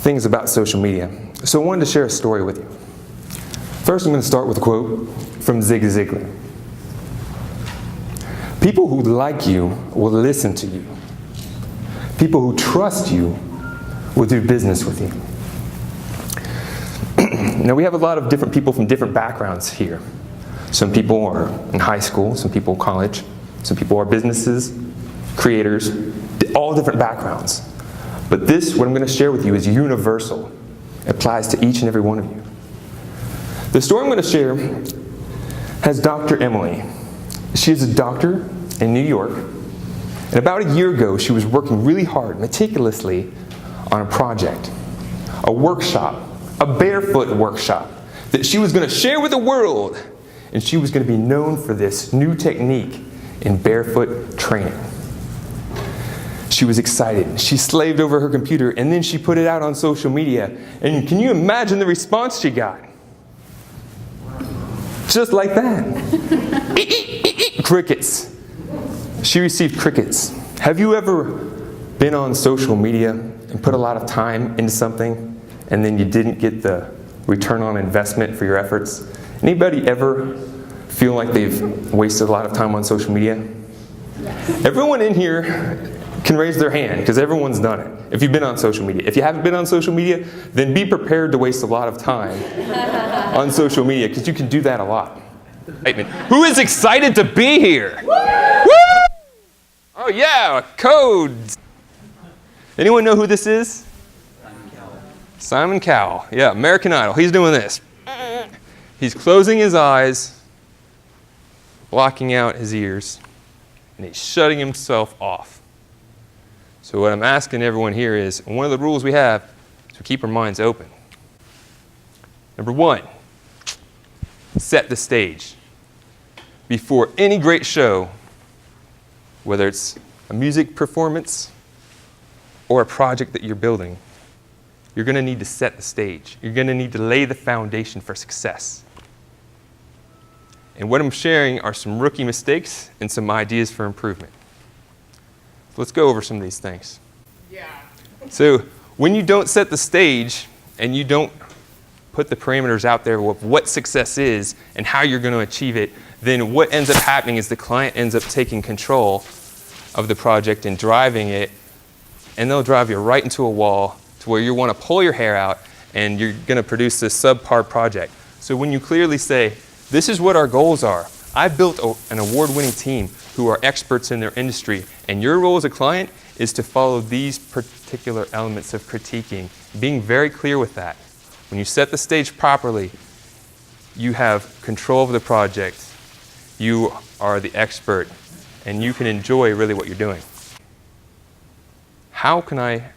things about social media. So I wanted to share a story with you. First, I'm going to start with a quote from Zig Ziglar. People who like you will listen to you. People who trust you will do business with you. Now, we have a lot of different people from different backgrounds here. Some people are in high school, some people college, some people are businesses, creators, all different backgrounds. But this, what I'm going to share with you, is universal. It applies to each and every one of you. The story I'm going to share has Dr. Emily. She is a doctor in New York. And about a year ago, she was working really hard, meticulously, on a project, a workshop, a barefoot workshop that she was going to share with the world. And she was going to be known for this new technique in barefoot training. She was excited. She slaved over her computer, and then she put it out on social media. And can you imagine the response she got? Just like that. Crickets. She received crickets. Have you ever been on social media and put a lot of time into something, and then you didn't get the return on investment for your efforts? Anybody ever feel like they've wasted a lot of time on social media? Yes. Everyone in here can raise their hand, because everyone's done it, if you've been on social media. If you haven't been on social media, then be prepared to waste a lot of time on social media, because you can do that a lot. Who is excited to be here? Woo! Oh yeah, codes. Anyone know who this is? Simon Cowell. Yeah, American Idol. He's doing this. He's closing his eyes, blocking out his ears, and he's shutting himself off. So what I'm asking everyone here is, one of the rules we have is to keep our minds open. Number one, set the stage. Before any great show, whether it's a music performance or a project that you're building, you're going to need to set the stage. You're going to need to lay the foundation for success. And what I'm sharing are some rookie mistakes and some ideas for improvement. So let's go over some of these things. Yeah. So when you don't set the stage and you don't put the parameters out there of what success is and how you're going to achieve it, then what ends up happening is the client ends up taking control of the project and driving it, and they'll drive you right into a wall to where you want to pull your hair out and you're going to produce this subpar project. So when you clearly say, this is what our goals are. I've built an award-winning team who are experts in their industry, and your role as a client is to follow these particular elements of critiquing, being very clear with that. When you set the stage properly, you have control of the project, you are the expert, and you can enjoy really what you're doing. How can I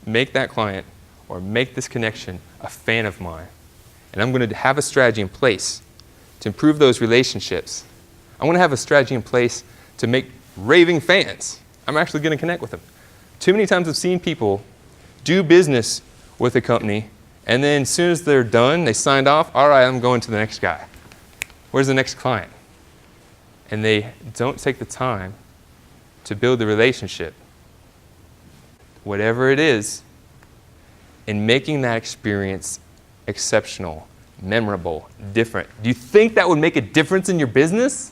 make that client or make this connection a fan of mine? And I'm going to have a strategy in place to improve those relationships. I want to have a strategy in place to make raving fans. I'm actually going to connect with them. Too many times I've seen people do business with a company, and then as soon as they're done, they signed off, all right, I'm going to the next guy. Where's the next client? And they don't take the time to build the relationship, whatever it is, in making that experience exceptional, memorable, different. Do you think that would make a difference in your business?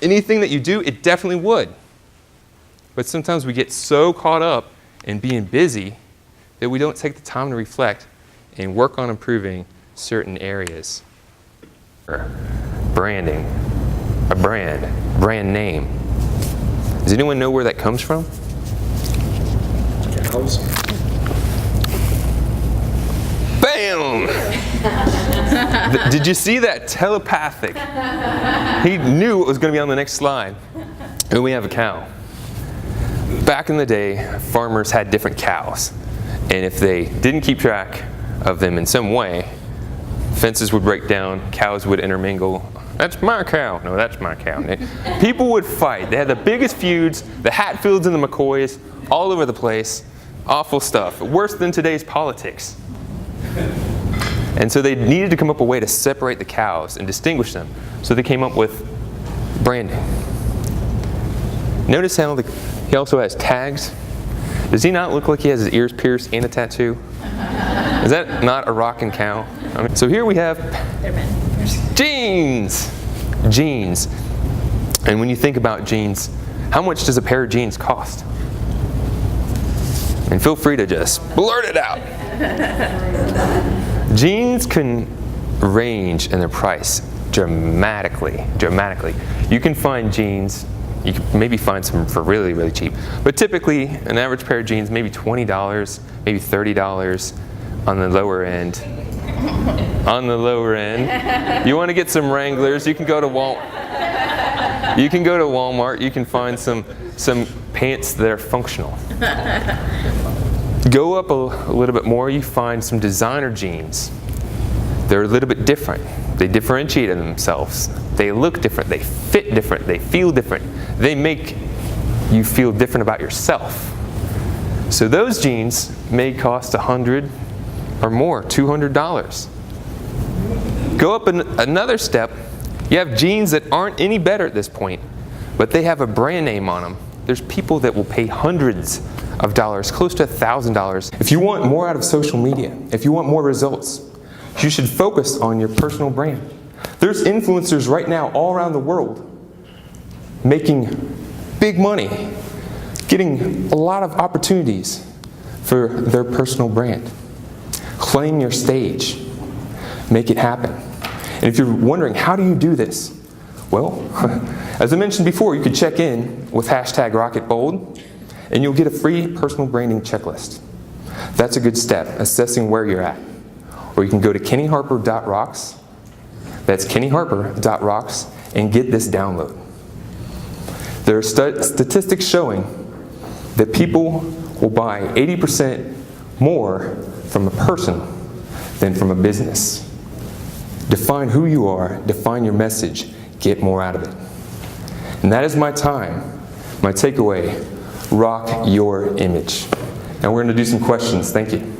Anything that you do, it definitely would. But sometimes we get so caught up in being busy that we don't take the time to reflect and work on improving certain areas. Branding, a brand name. Does anyone know where that comes from? Cows. Bam! Did you see that? Telepathic. He knew it was going to be on the next slide. And we have a cow. Back in the day, farmers had different cows. And if they didn't keep track of them in some way, fences would break down, cows would intermingle. That's my cow. No, that's my cow. People would fight. They had the biggest feuds, the Hatfields and the McCoys, all over the place. Awful stuff. Worse than today's politics. And so they needed to come up with a way to separate the cows and distinguish them. So they came up with branding. Notice how he also has tags. Does he not look like he has his ears pierced and a tattoo? Is that not a rockin' cow? So here we have jeans. Jeans. And when you think about jeans, how much does a pair of jeans cost? And feel free to just blurt it out. Jeans can range in their price dramatically. You can find jeans, you can maybe find some for really, really cheap. But typically, an average pair of jeans, maybe $20, maybe $30 on the lower end. On the lower end. You want to get some Wranglers, you can go to Walmart. You can find some pants that are functional. Go up a little bit more, you find some designer jeans. They're a little bit different. They differentiate themselves. They look different, they fit different, they feel different. They make you feel different about yourself. So those jeans may cost $100 or more, $200. Go up another step, you have jeans that aren't any better at this point, but they have a brand name on them. There's people that will pay hundreds of dollars, close to $1,000. If you want more out of social media, if you want more results, you should focus on your personal brand. There's influencers right now all around the world making big money, getting a lot of opportunities for their personal brand. Claim your stage. Make it happen. And if you're wondering, how do you do this? Well, as I mentioned before, you could check in with #RocketBold, and you'll get a free personal branding checklist. That's a good step, assessing where you're at. Or you can go to kennyharper.rocks, that's kennyharper.rocks, and get this download. There are statistics showing that people will buy 80% more from a person than from a business. Define who you are, define your message, get more out of it. And that is my time, my takeaway, rock your image. And we're going to do some questions. Thank you.